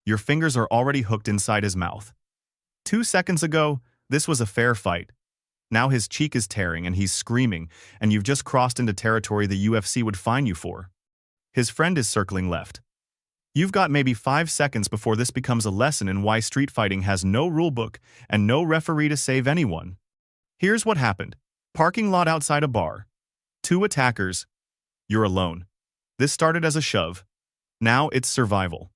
Your fingers are already hooked inside his mouth. 2 seconds ago, this was a fair fight. Now his cheek is tearing and he's screaming, and you've just crossed into territory the UFC would fine you for. His friend is circling left. You've got maybe 5 seconds before this becomes a lesson in why street fighting has no rulebook and no referee to save anyone. Here's what happened. Parking lot outside a bar. 2 attackers. You're alone. This started as a shove. Now it's survival.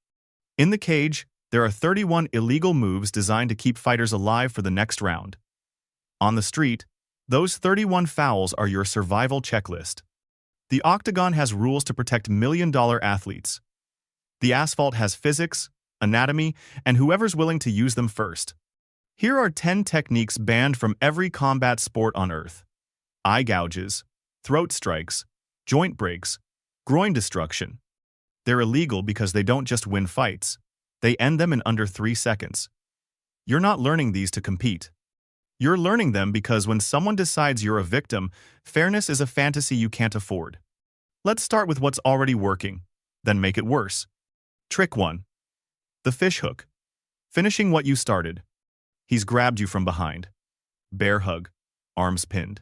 In the cage, there are 31 illegal moves designed to keep fighters alive for the next round. On the street, those 31 fouls are your survival checklist. The octagon has rules to protect million-dollar athletes. The asphalt has physics, anatomy, and whoever's willing to use them first. Here are 10 techniques banned from every combat sport on earth. Eye gouges, throat strikes, joint breaks, groin destruction. They're illegal because they don't just win fights. They end them in under 3 seconds. You're not learning these to compete. You're learning them because when someone decides you're a victim, fairness is a fantasy you can't afford. Let's start with what's already working, then make it worse. Trick 1. The fish hook. Finishing what you started. He's grabbed you from behind. Bear hug. Arms pinned.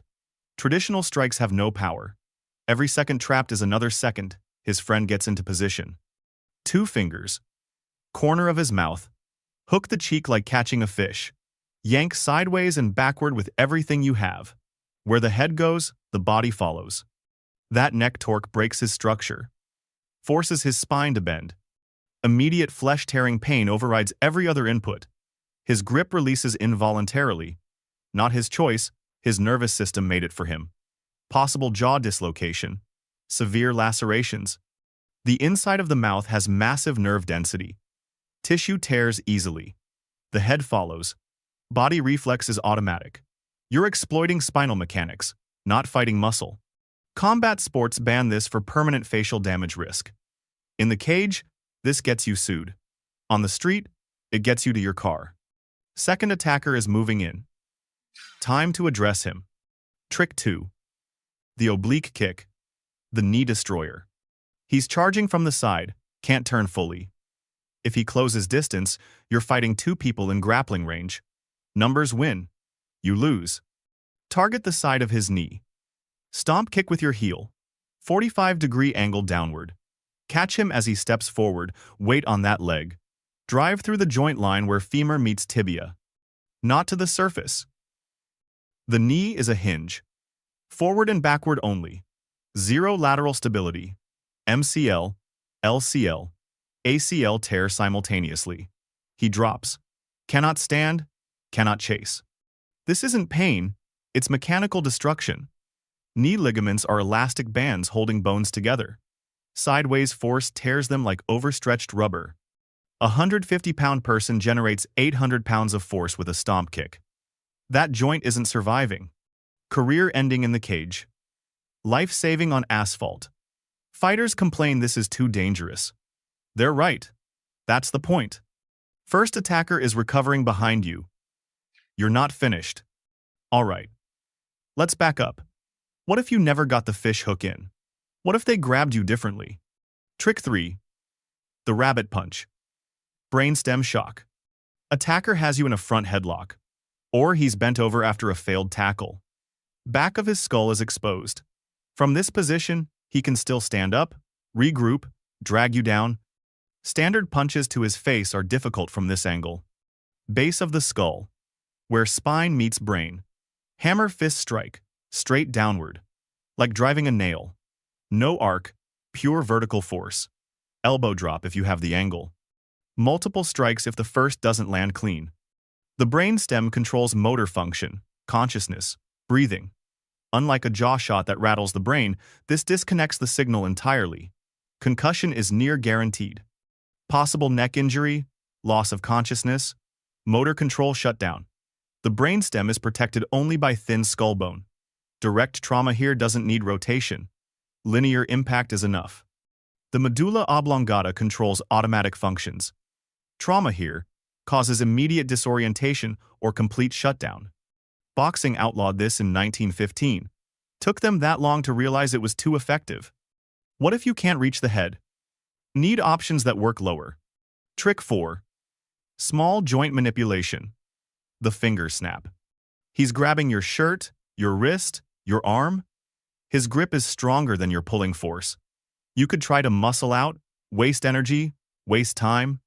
Traditional strikes have no power. Every second trapped is another second. His friend gets into position. 2 fingers. Corner of his mouth. Hook the cheek like catching a fish. Yank sideways and backward with everything you have. Where the head goes, the body follows. That neck torque breaks his structure. Forces his spine to bend. Immediate flesh-tearing pain overrides every other input. His grip releases involuntarily. Not his choice, his nervous system made it for him. Possible jaw dislocation. Severe lacerations. The inside of the mouth has massive nerve density. Tissue tears easily. The head follows. Body reflex is automatic. You're exploiting spinal mechanics, not fighting muscle. Combat sports ban this for permanent facial damage risk. In the cage, this gets you sued. On the street, it gets you to your car. Second attacker is moving in. Time to address him. Trick 2. The oblique kick. The knee destroyer. He's charging from the side, can't turn fully. If he closes distance, you're fighting 2 people in grappling range. Numbers win. You lose. Target the side of his knee. Stomp kick with your heel. 45-degree angle downward. Catch him as he steps forward, weight on that leg. Drive through the joint line where femur meets tibia. Not to the surface. The knee is a hinge. Forward and backward only. 0 lateral stability. MCL, LCL, ACL tear simultaneously. He drops. Cannot stand. Cannot chase. This isn't pain, it's mechanical destruction. Knee ligaments are elastic bands holding bones together. Sideways force tears them like overstretched rubber. A 150-pound person generates 800 pounds of force with a stomp kick. That joint isn't surviving. Career ending in the cage. Life-saving on asphalt. Fighters complain this is too dangerous. They're right. That's the point. First attacker is recovering behind you. You're not finished. All right. Let's back up. What if you never got the fish hook in? What if they grabbed you differently? Trick 3. The rabbit punch. Brainstem shock. Attacker has you in a front headlock. Or he's bent over after a failed tackle. Back of his skull is exposed. From this position, he can still stand up, regroup, drag you down. Standard punches to his face are difficult from this angle. Base of the skull. Where spine meets brain. Hammer fist strike, straight downward. Like driving a nail. No arc, pure vertical force. Elbow drop if you have the angle. Multiple strikes if the first doesn't land clean. The brainstem controls motor function, consciousness, breathing. Unlike a jaw shot that rattles the brain, this disconnects the signal entirely. Concussion is near guaranteed. Possible neck injury, loss of consciousness, motor control shutdown. The brainstem is protected only by thin skull bone. Direct trauma here doesn't need rotation. Linear impact is enough. The medulla oblongata controls automatic functions. Trauma here causes immediate disorientation or complete shutdown. Boxing outlawed this in 1915. Took them that long to realize it was too effective. What if you can't reach the head? Need options that work lower. Trick 4. Small joint manipulation. The finger snap. He's grabbing your shirt, your wrist, your arm. His grip is stronger than your pulling force. You could try to muscle out, waste energy, waste time,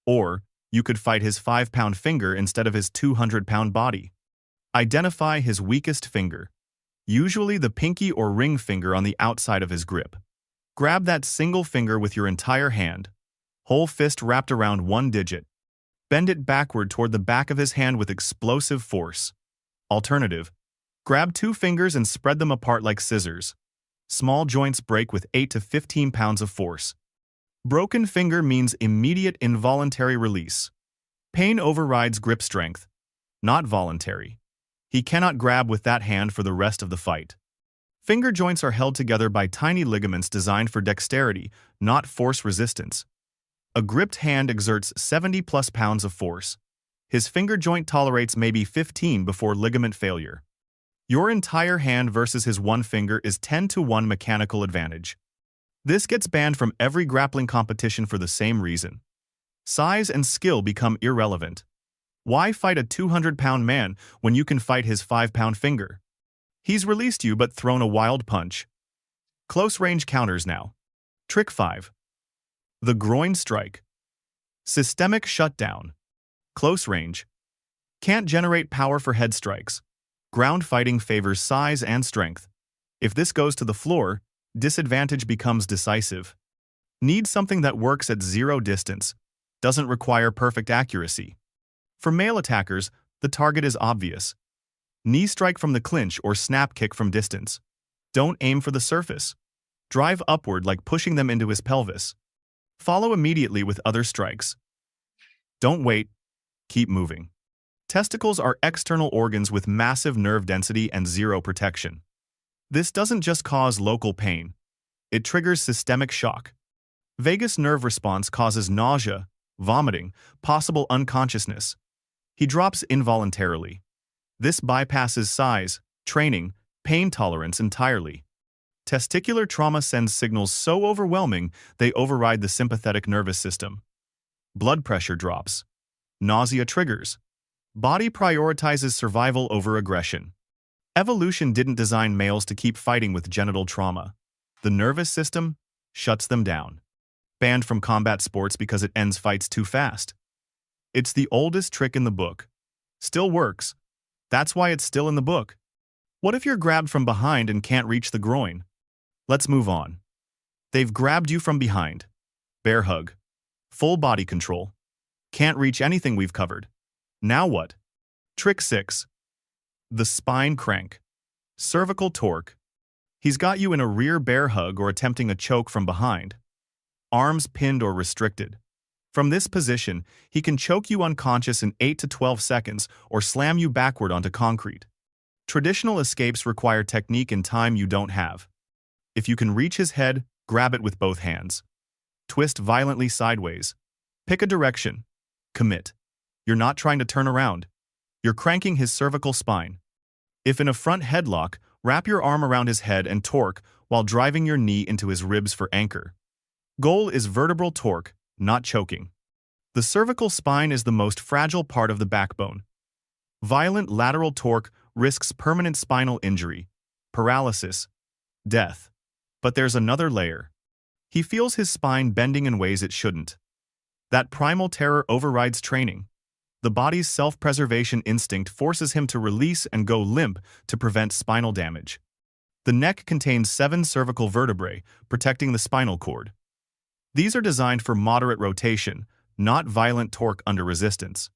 or you could fight his 5-pound finger instead of his 200-pound body. Identify his weakest finger, usually the pinky or ring finger on the outside of his grip. Grab that single finger with your entire hand, whole fist wrapped around one digit. Bend it backward toward the back of his hand with explosive force. Alternative, grab 2 fingers and spread them apart like scissors. Small joints break with 8 to 15 pounds of force. Broken finger means immediate involuntary release. Pain overrides grip strength, not voluntary. He cannot grab with that hand for the rest of the fight. Finger joints are held together by tiny ligaments designed for dexterity, not force resistance. A gripped hand exerts 70+ pounds of force. His finger joint tolerates maybe 15 before ligament failure. Your entire hand versus his one finger is 10-to-1 mechanical advantage. This gets banned from every grappling competition for the same reason. Size and skill become irrelevant. Why fight a 200-pound man when you can fight his 5-pound finger? He's released you but thrown a wild punch. Close-range counters now. Trick 5. The groin strike. Systemic shutdown. Close range. Can't generate power for head strikes. Ground fighting favors size and strength. If this goes to the floor, disadvantage becomes decisive. Need something that works at 0 distance. Doesn't require perfect accuracy. For male attackers, the target is obvious. Knee strike from the clinch or snap kick from distance. Don't aim for the surface. Drive upward like pushing them into his pelvis. Follow immediately with other strikes. Don't wait. Keep moving. Testicles are external organs with massive nerve density and 0 protection. This doesn't just cause local pain. It triggers systemic shock. Vagus nerve response causes nausea, vomiting, possible unconsciousness. He drops involuntarily. This bypasses size, training, pain tolerance entirely. Testicular trauma sends signals so overwhelming they override the sympathetic nervous system. Blood pressure drops. Nausea triggers. Body prioritizes survival over aggression. Evolution didn't design males to keep fighting with genital trauma. The nervous system shuts them down. Banned from combat sports because it ends fights too fast. It's the oldest trick in the book. Still works. That's why it's still in the book. What if you're grabbed from behind and can't reach the groin? Let's move on. They've grabbed you from behind. Bear hug. Full body control. Can't reach anything we've covered. Now what? Trick 6. The spine crank. Cervical torque. He's got you in a rear bear hug or attempting a choke from behind. Arms pinned or restricted. From this position, he can choke you unconscious in 8 to 12 seconds or slam you backward onto concrete. Traditional escapes require technique and time you don't have. If you can reach his head, grab it with both hands. Twist violently sideways. Pick a direction. Commit. You're not trying to turn around. You're cranking his cervical spine. If in a front headlock, wrap your arm around his head and torque while driving your knee into his ribs for anchor. Goal is vertebral torque, not choking. The cervical spine is the most fragile part of the backbone. Violent lateral torque risks permanent spinal injury, paralysis, death. But there's another layer. He feels his spine bending in ways it shouldn't. That primal terror overrides training. The body's self-preservation instinct forces him to release and go limp to prevent spinal damage. The neck contains 7 cervical vertebrae, protecting the spinal cord. These are designed for moderate rotation, not violent torque under resistance.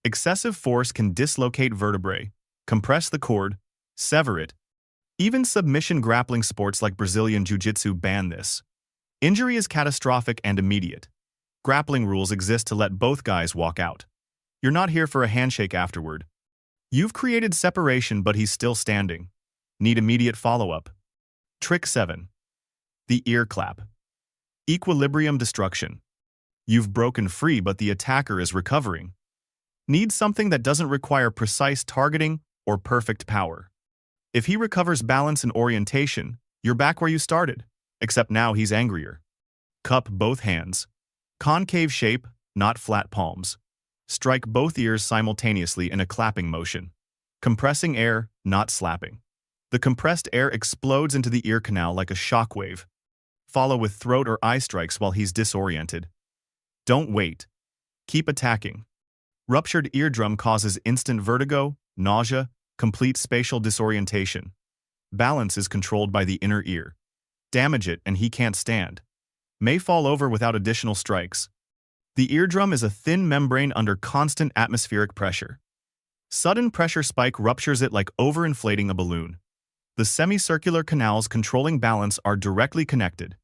Excessive force can dislocate vertebrae, compress the cord, sever it. Even submission grappling sports like Brazilian Jiu-Jitsu ban this. Injury is catastrophic and immediate. Grappling rules exist to let both guys walk out. You're not here for a handshake afterward. You've created separation, but he's still standing. Need immediate follow-up. Trick 7. The ear clap. Equilibrium destruction. You've broken free, but the attacker is recovering. Need something that doesn't require precise targeting or perfect power. If he recovers balance and orientation, you're back where you started, except now he's angrier. Cup both hands. Concave shape, not flat palms. Strike both ears simultaneously in a clapping motion. Compressing air, not slapping. The compressed air explodes into the ear canal like a shock wave. Follow with throat or eye strikes while he's disoriented. Don't wait. Keep attacking. Ruptured eardrum causes instant vertigo, nausea, complete spatial disorientation. Balance is controlled by the inner ear. Damage it and he can't stand. May fall over without additional strikes. The eardrum is a thin membrane under constant atmospheric pressure. Sudden pressure spike ruptures it like overinflating a balloon. The semicircular canals controlling balance are directly connected.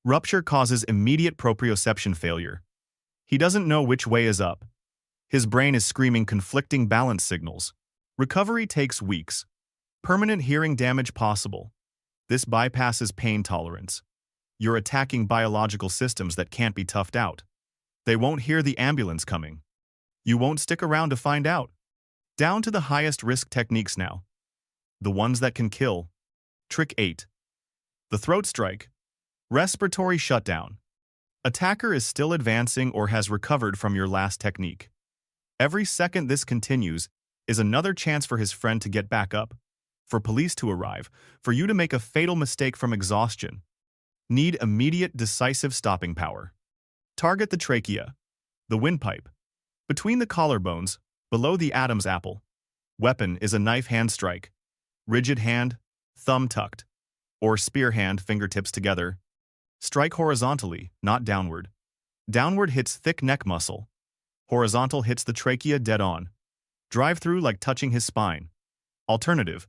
Rupture causes immediate proprioception failure. He doesn't know which way is up. His brain is screaming conflicting balance signals. Recovery takes weeks. Permanent hearing damage possible. This bypasses pain tolerance. You're attacking biological systems that can't be toughed out. They won't hear the ambulance coming. You won't stick around to find out. Down to the highest risk techniques now. The ones that can kill. Trick 8. The throat strike. Respiratory shutdown. Attacker is still advancing or has recovered from your last technique. Every second this continues is another chance for his friend to get back up, for police to arrive, for you to make a fatal mistake from exhaustion. Need immediate, decisive stopping power. Target the trachea, the windpipe, between the collarbones, below the Adam's apple. Weapon is a knife hand strike, rigid hand, thumb tucked, or spear hand, fingertips together. Strike horizontally, not downward. Downward hits thick neck muscle. Horizontal hits the trachea dead on. Drive through like touching his spine. Alternative.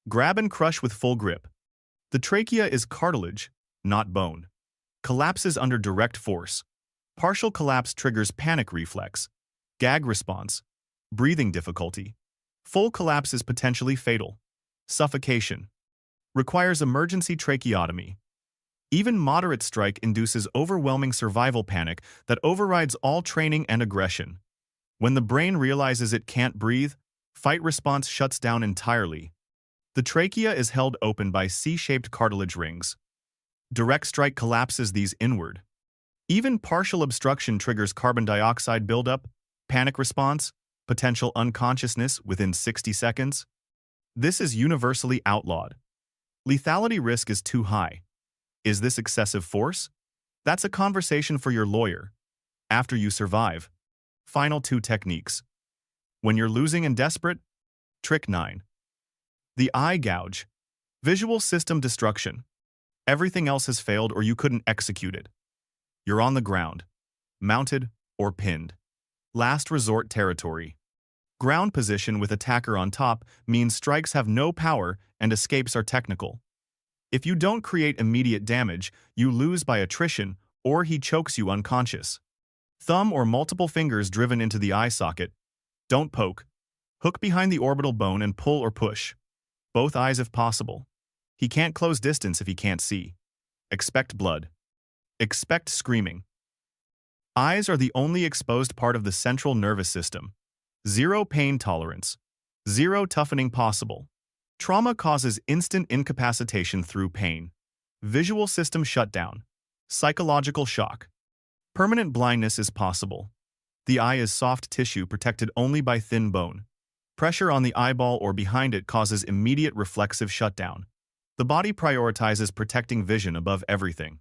Grab and crush with full grip. The trachea is cartilage, not bone. Collapses under direct force. Partial collapse triggers panic reflex, gag response, breathing difficulty. Full collapse is potentially fatal. Suffocation. Requires emergency tracheotomy. Even moderate strike induces overwhelming survival panic that overrides all training and aggression. When the brain realizes it can't breathe, fight response shuts down entirely. The trachea is held open by C-shaped cartilage rings. Direct strike collapses these inward. Even partial obstruction triggers carbon dioxide buildup, panic response, potential unconsciousness within 60 seconds. This is universally outlawed. Lethality risk is too high. Is this excessive force? That's a conversation for your lawyer. After you survive. Final 2 techniques. When you're losing and desperate. Trick 9. The eye gouge. Visual system destruction. Everything else has failed or you couldn't execute it. You're on the ground, mounted or pinned. Last resort territory. Ground position with attacker on top means strikes have no power and escapes are technical. If you don't create immediate damage, you lose by attrition or he chokes you unconscious. Thumb or multiple fingers driven into the eye socket. Don't poke. Hook behind the orbital bone and pull or push. Both eyes if possible. He can't close distance if he can't see. Expect blood. Expect screaming. Eyes are the only exposed part of the central nervous system. Zero pain tolerance. Zero toughening possible. Trauma causes instant incapacitation through pain. Visual system shutdown. Psychological shock. Permanent blindness is possible. The eye is soft tissue protected only by thin bone. Pressure on the eyeball or behind it causes immediate reflexive shutdown. The body prioritizes protecting vision above everything.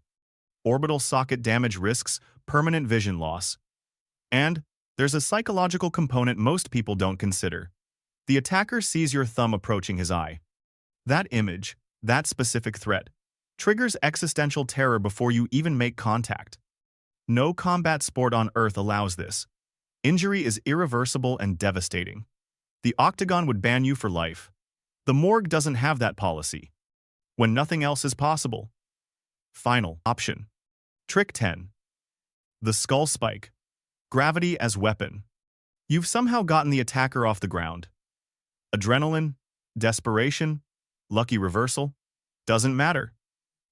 Orbital socket damage risks permanent vision loss. And there's a psychological component most people don't consider. The attacker sees your thumb approaching his eye. That image, that specific threat, triggers existential terror before you even make contact. No combat sport on Earth allows this. Injury is irreversible and devastating. The octagon would ban you for life. The morgue doesn't have that policy. When nothing else is possible. Final option. Trick 10. The skull spike. Gravity as weapon. You've somehow gotten the attacker off the ground. Adrenaline, desperation, lucky reversal, doesn't matter.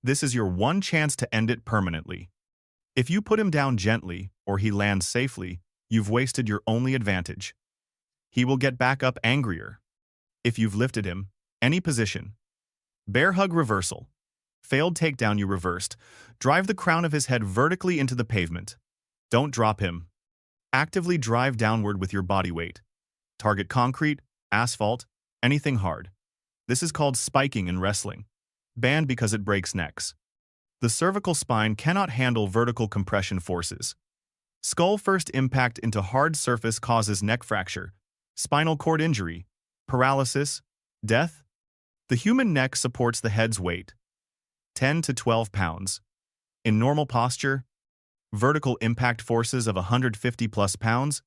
This is your one chance to end it permanently. If you put him down gently or he lands safely, you've wasted your only advantage. He will get back up angrier. If you've lifted him, any position. Bear hug reversal. Failed takedown you reversed. Drive the crown of his head vertically into the pavement. Don't drop him. Actively drive downward with your body weight. Target concrete, asphalt, anything hard. This is called spiking in wrestling. Banned because it breaks necks. The cervical spine cannot handle vertical compression forces. Skull first impact into hard surface causes neck fracture, spinal cord injury, paralysis, death. The human neck supports the head's weight, 10 to 12 pounds. In normal posture, vertical impact forces of 150 plus pounds,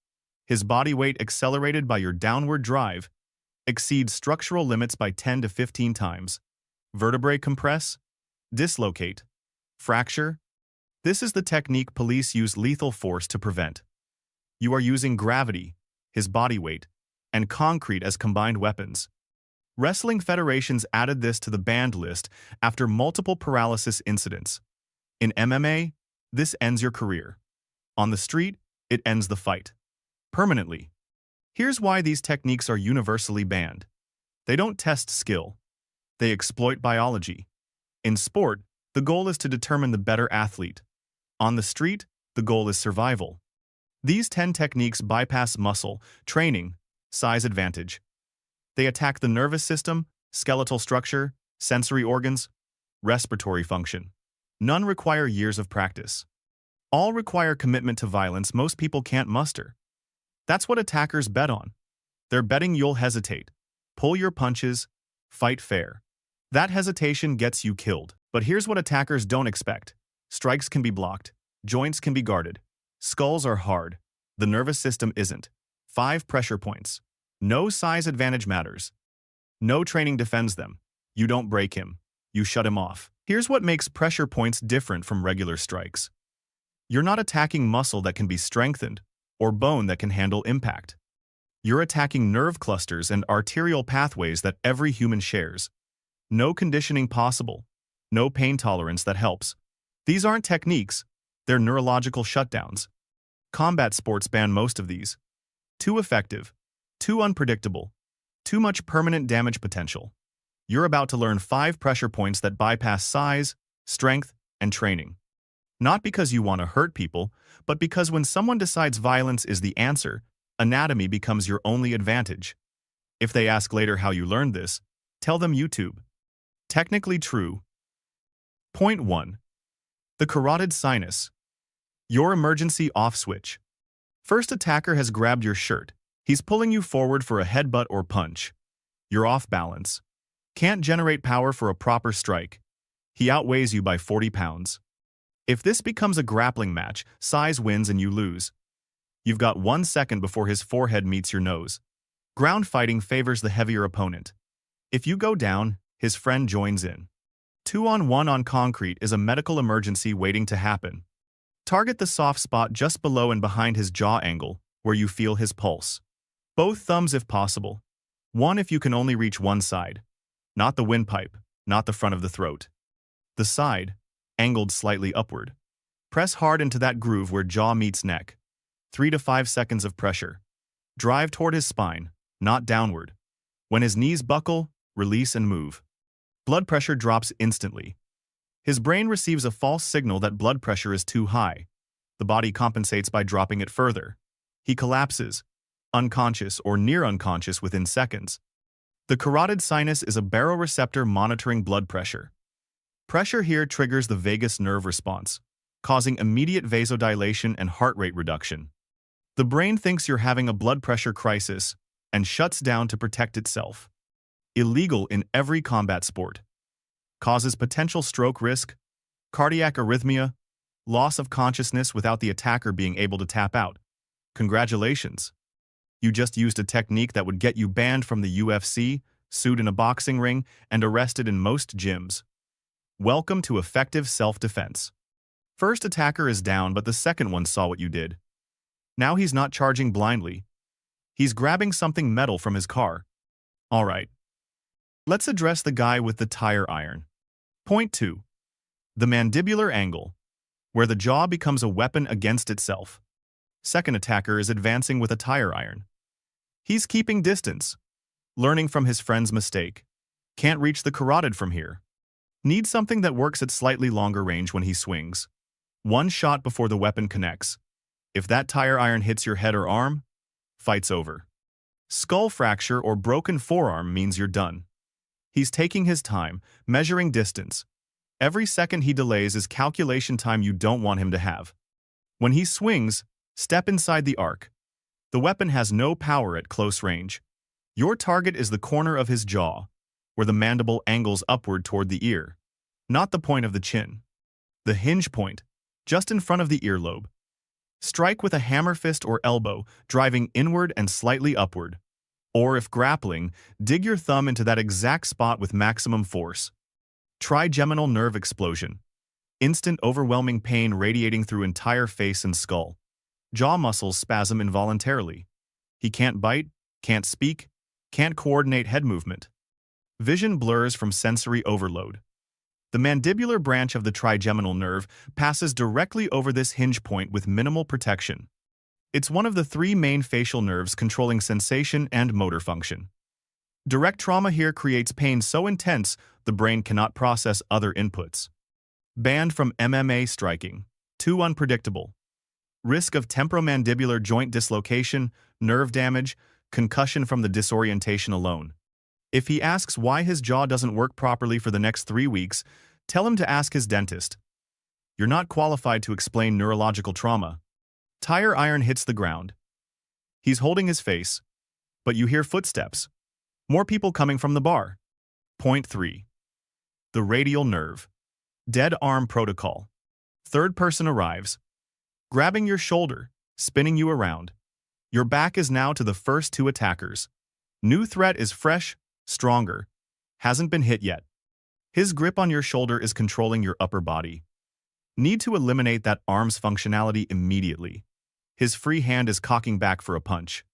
his body weight accelerated by your downward drive, exceeds structural limits by 10 to 15 times. Vertebrae compress, dislocate, fracture. This is the technique police use lethal force to prevent. You are using gravity, his body weight, and concrete as combined weapons. Wrestling federations added this to the banned list after multiple paralysis incidents. In MMA, this ends your career. On the street, it ends the fight. Permanently. Here's why these techniques are universally banned. They don't test skill. They exploit biology. In sport, the goal is to determine the better athlete. On the street, the goal is survival. These 10 techniques bypass muscle, training, size advantage. They attack the nervous system, skeletal structure, sensory organs, respiratory function. None require years of practice. All require commitment to violence most people can't muster. That's what attackers bet on. They're betting you'll hesitate, pull your punches, fight fair. That hesitation gets you killed. But here's what attackers don't expect. Strikes can be blocked. Joints can be guarded. Skulls are hard. The nervous system isn't. 5 pressure points. No size advantage matters. No training defends them. You don't break him. You shut him off. Here's what makes pressure points different from regular strikes. You're not attacking muscle that can be strengthened or bone that can handle impact. You're attacking nerve clusters and arterial pathways that every human shares. No conditioning possible. No pain tolerance that helps. These aren't techniques. They're neurological shutdowns. Combat sports ban most of these. Too effective. Too unpredictable. Too much permanent damage potential. You're about to learn 5 pressure points that bypass size, strength, and training. Not because you want to hurt people, but because when someone decides violence is the answer, anatomy becomes your only advantage. If they ask later how you learned this, tell them YouTube. Technically true. Point 1. The carotid sinus. Your emergency off switch. First attacker has grabbed your shirt. He's pulling you forward for a headbutt or punch. You're off balance. Can't generate power for a proper strike. He outweighs you by 40 pounds. If this becomes a grappling match, size wins and you lose. You've got 1 second before his forehead meets your nose. Ground fighting favors the heavier opponent. If you go down, his friend joins in. 2-on-1 on concrete is a medical emergency waiting to happen. Target the soft spot just below and behind his jaw angle, where you feel his pulse. Both thumbs if possible. One if you can only reach one side. Not the windpipe, not the front of the throat. The side, angled slightly upward. Press hard into that groove where jaw meets neck. 3 to 5 seconds of pressure. Drive toward his spine, not downward. When his knees buckle, release and move. Blood pressure drops instantly. His brain receives a false signal that blood pressure is too high. The body compensates by dropping it further. He collapses, unconscious or near unconscious within seconds. The carotid sinus is a baroreceptor monitoring blood pressure. Pressure here triggers the vagus nerve response, causing immediate vasodilation and heart rate reduction. The brain thinks you're having a blood pressure crisis and shuts down to protect itself. Illegal in every combat sport. Causes potential stroke risk, cardiac arrhythmia, loss of consciousness without the attacker being able to tap out. Congratulations. You just used a technique that would get you banned from the UFC, sued in a boxing ring, and arrested in most gyms. Welcome to effective self-defense. First attacker is down, but the second one saw what you did. Now he's not charging blindly. He's grabbing something metal from his car. All right. Let's address the guy with the tire iron. Point 2. The mandibular angle, where the jaw becomes a weapon against itself. Second attacker is advancing with a tire iron. He's keeping distance, learning from his friend's mistake. Can't reach the carotid from here. Needs something that works at slightly longer range when he swings. One shot before the weapon connects. If that tire iron hits your head or arm, fight's over. Skull fracture or broken forearm means you're done. He's taking his time, measuring distance. Every second he delays is calculation time you don't want him to have. When he swings, step inside the arc. The weapon has no power at close range. Your target is the corner of his jaw, where the mandible angles upward toward the ear, not the point of the chin. The hinge point, just in front of the earlobe. Strike with a hammer fist or elbow, driving inward and slightly upward. Or if grappling, dig your thumb into that exact spot with maximum force. Trigeminal nerve explosion. Instant overwhelming pain radiating through entire face and skull. Jaw muscles spasm involuntarily. He can't bite, can't speak, can't coordinate head movement. Vision blurs from sensory overload. The mandibular branch of the trigeminal nerve passes directly over this hinge point with minimal protection. It's one of the three main facial nerves controlling sensation and motor function. Direct trauma here creates pain so intense the brain cannot process other inputs. Banned from MMA striking. Too unpredictable. Risk of temporomandibular joint dislocation, nerve damage, concussion from the disorientation alone. If he asks why his jaw doesn't work properly for the next 3 weeks, tell him to ask his dentist. You're not qualified to explain neurological trauma. Tire iron hits the ground. He's holding his face, but you hear footsteps. More people coming from the bar. Point 3. The radial nerve. Dead arm protocol. Third person arrives, grabbing your shoulder, spinning you around. Your back is now to the first two attackers. New threat is fresh, stronger, hasn't been hit yet. His grip on your shoulder is controlling your upper body. Need to eliminate that arm's functionality immediately. His free hand is cocking back for a punch.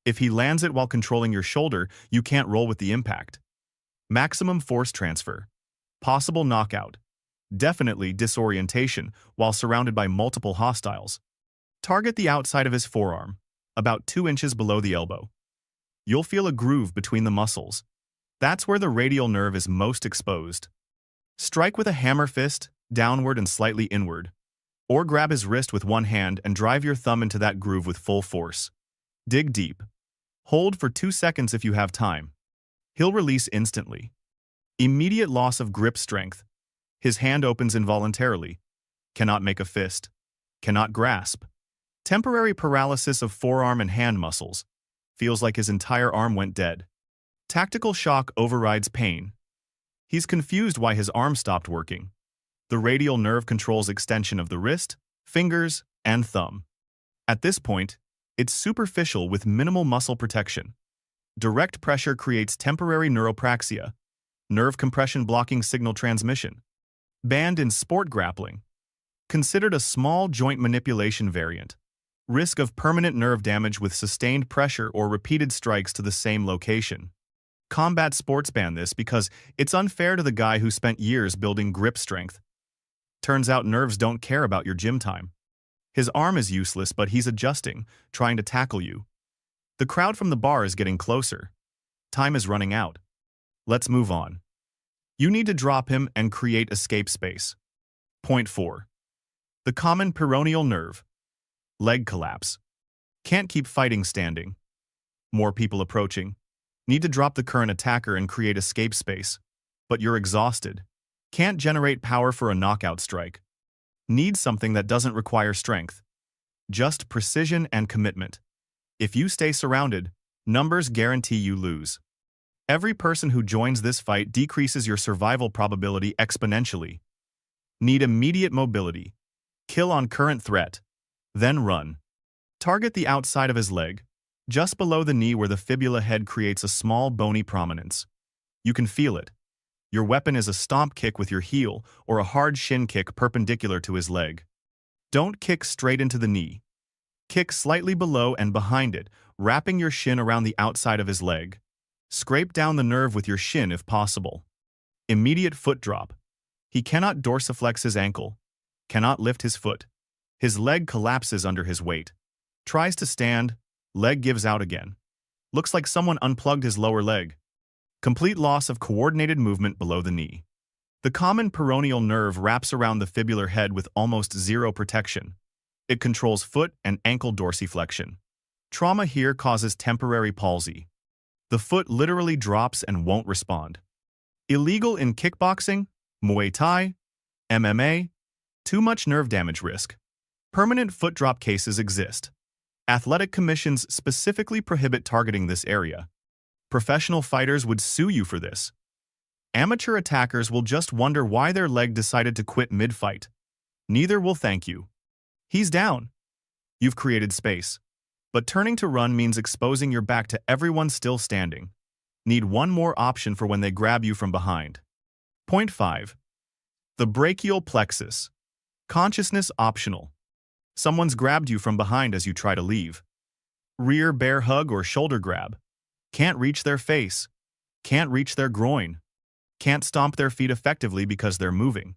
If he lands it while controlling your shoulder, you can't roll with the impact. Maximum force transfer. Possible knockout. Definitely disorientation while surrounded by multiple hostiles. Target the outside of his forearm, about 2 inches below the elbow. You'll feel a groove between the muscles. That's where the radial nerve is most exposed. Strike with a hammer fist, downward and slightly inward. Or grab his wrist with one hand and drive your thumb into that groove with full force. Dig deep. Hold for 2 seconds if you have time. He'll release instantly. Immediate loss of grip strength. His hand opens involuntarily. Cannot make a fist. Cannot grasp. Temporary paralysis of forearm and hand muscles. Feels like his entire arm went dead. Tactical shock overrides pain. He's confused why his arm stopped working. The radial nerve controls extension of the wrist, fingers, and thumb. At this point, it's superficial with minimal muscle protection. Direct pressure creates temporary neuropraxia, nerve compression blocking signal transmission. Banned in sport grappling. Considered a small joint manipulation variant. Risk of permanent nerve damage with sustained pressure or repeated strikes to the same location. Combat sports ban this because it's unfair to the guy who spent years building grip strength. Turns out nerves don't care about your gym time. His arm is useless, but he's adjusting, trying to tackle you. The crowd from the bar is getting closer. Time is running out. Let's move on. You need to drop him and create escape space. Point 4. The common peroneal nerve. Leg collapse. Can't keep fighting standing. More people approaching. Need to drop the current attacker and create escape space. But you're exhausted. Can't generate power for a knockout strike. Need something that doesn't require strength. Just precision and commitment. If you stay surrounded, numbers guarantee you lose. Every person who joins this fight decreases your survival probability exponentially. Need immediate mobility. Kill on current threat. Then run. Target the outside of his leg, just below the knee where the fibula head creates a small bony prominence. You can feel it. Your weapon is a stomp kick with your heel or a hard shin kick perpendicular to his leg. Don't kick straight into the knee. Kick slightly below and behind it, wrapping your shin around the outside of his leg. Scrape down the nerve with your shin if possible. Immediate foot drop. He cannot dorsiflex his ankle. Cannot lift his foot. His leg collapses under his weight. Tries to stand. Leg gives out again. Looks like someone unplugged his lower leg. Complete loss of coordinated movement below the knee. The common peroneal nerve wraps around the fibular head with almost zero protection. It controls foot and ankle dorsiflexion. Trauma here causes temporary palsy. The foot literally drops and won't respond. Illegal in kickboxing, Muay Thai, MMA, too much nerve damage risk. Permanent foot drop cases exist. Athletic commissions specifically prohibit targeting this area. Professional fighters would sue you for this. Amateur attackers will just wonder why their leg decided to quit mid-fight. Neither will thank you. He's down. You've created space. But turning to run means exposing your back to everyone still standing. Need one more option for when they grab you from behind. Point 5. The brachial plexus. Consciousness optional. Someone's grabbed you from behind as you try to leave. Rear bear hug or shoulder grab. Can't reach their face. Can't reach their groin. Can't stomp their feet effectively because they're moving.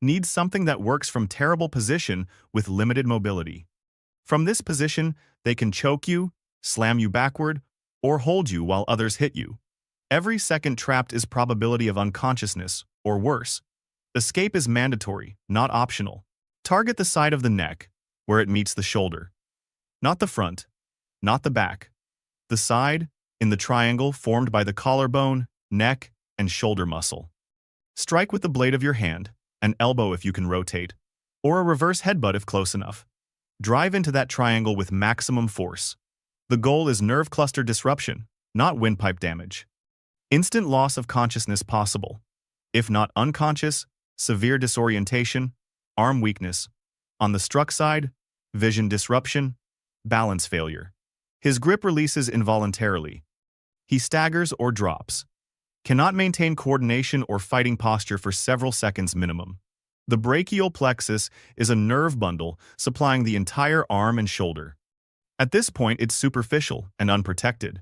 Needs something that works from terrible position with limited mobility. From this position, they can choke you, slam you backward, or hold you while others hit you. Every second trapped is probability of unconsciousness, or worse. Escape is mandatory, not optional. Target the side of the neck, where it meets the shoulder. Not the front, not the back. The side, in the triangle formed by the collarbone, neck, and shoulder muscle. Strike with the blade of your hand, an elbow if you can rotate, or a reverse headbutt if close enough. Drive into that triangle with maximum force. The goal is nerve cluster disruption, not windpipe damage. Instant loss of consciousness possible. If not unconscious, severe disorientation, arm weakness. On the struck side, vision disruption, balance failure. His grip releases involuntarily. He staggers or drops. Cannot maintain coordination or fighting posture for several seconds minimum. The brachial plexus is a nerve bundle supplying the entire arm and shoulder. At this point, it's superficial and unprotected.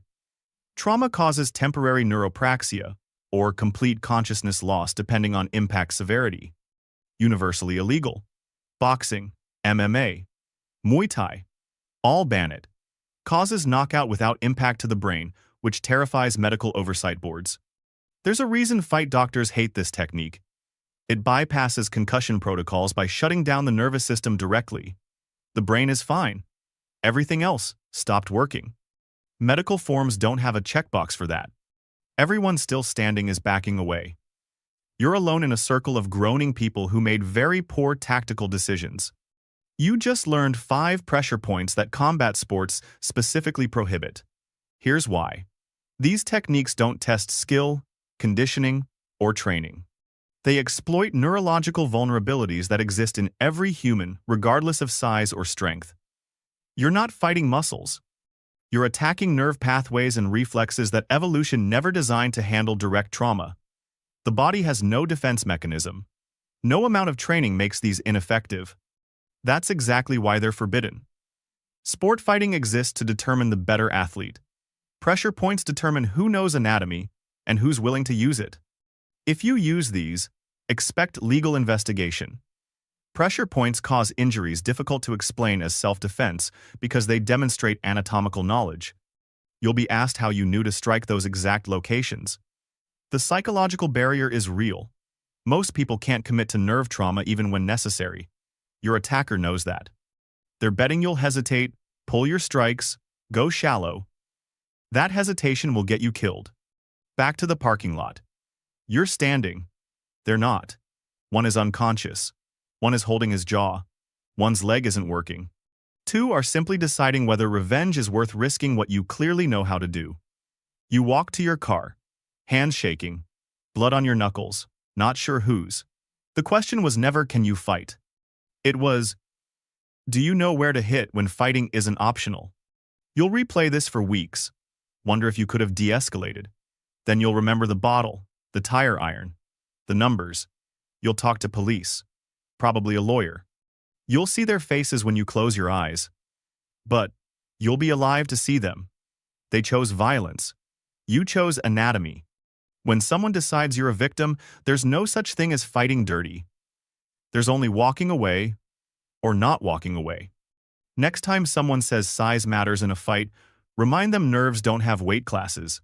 Trauma causes temporary neuropraxia, or complete consciousness loss depending on impact severity. Universally illegal. Boxing, MMA, Muay Thai, all ban it. Causes knockout without impact to the brain, which terrifies medical oversight boards. There's a reason fight doctors hate this technique. It bypasses concussion protocols by shutting down the nervous system directly. The brain is fine. Everything else stopped working. Medical forms don't have a checkbox for that. Everyone still standing is backing away. You're alone in a circle of groaning people who made very poor tactical decisions. You just learned 5 pressure points that combat sports specifically prohibit. Here's why. These techniques don't test skill, conditioning, or training. They exploit neurological vulnerabilities that exist in every human, regardless of size or strength. You're not fighting muscles. You're attacking nerve pathways and reflexes that evolution never designed to handle direct trauma. The body has no defense mechanism. No amount of training makes these ineffective. That's exactly why they're forbidden. Sport fighting exists to determine the better athlete. Pressure points determine who knows anatomy and who's willing to use it. If you use these, expect legal investigation. Pressure points cause injuries difficult to explain as self-defense because they demonstrate anatomical knowledge. You'll be asked how you knew to strike those exact locations. The psychological barrier is real. Most people can't commit to nerve trauma even when necessary. Your attacker knows that. They're betting you'll hesitate, pull your strikes, go shallow. That hesitation will get you killed. Back to the parking lot. You're standing. They're not. One is unconscious. One is holding his jaw. One's leg isn't working. 2 are simply deciding whether revenge is worth risking what you clearly know how to do. You walk to your car, hands shaking, blood on your knuckles, not sure whose. The question was never, can you fight? It was, do you know where to hit when fighting isn't optional? You'll replay this for weeks. Wonder if you could have de-escalated. Then you'll remember the bottle, the tire iron, the numbers. You'll talk to police, probably a lawyer. You'll see their faces when you close your eyes. But you'll be alive to see them. They chose violence. You chose anatomy. When someone decides you're a victim, there's no such thing as fighting dirty. There's only walking away or not walking away. Next time someone says size matters in a fight, remind them nerves don't have weight classes.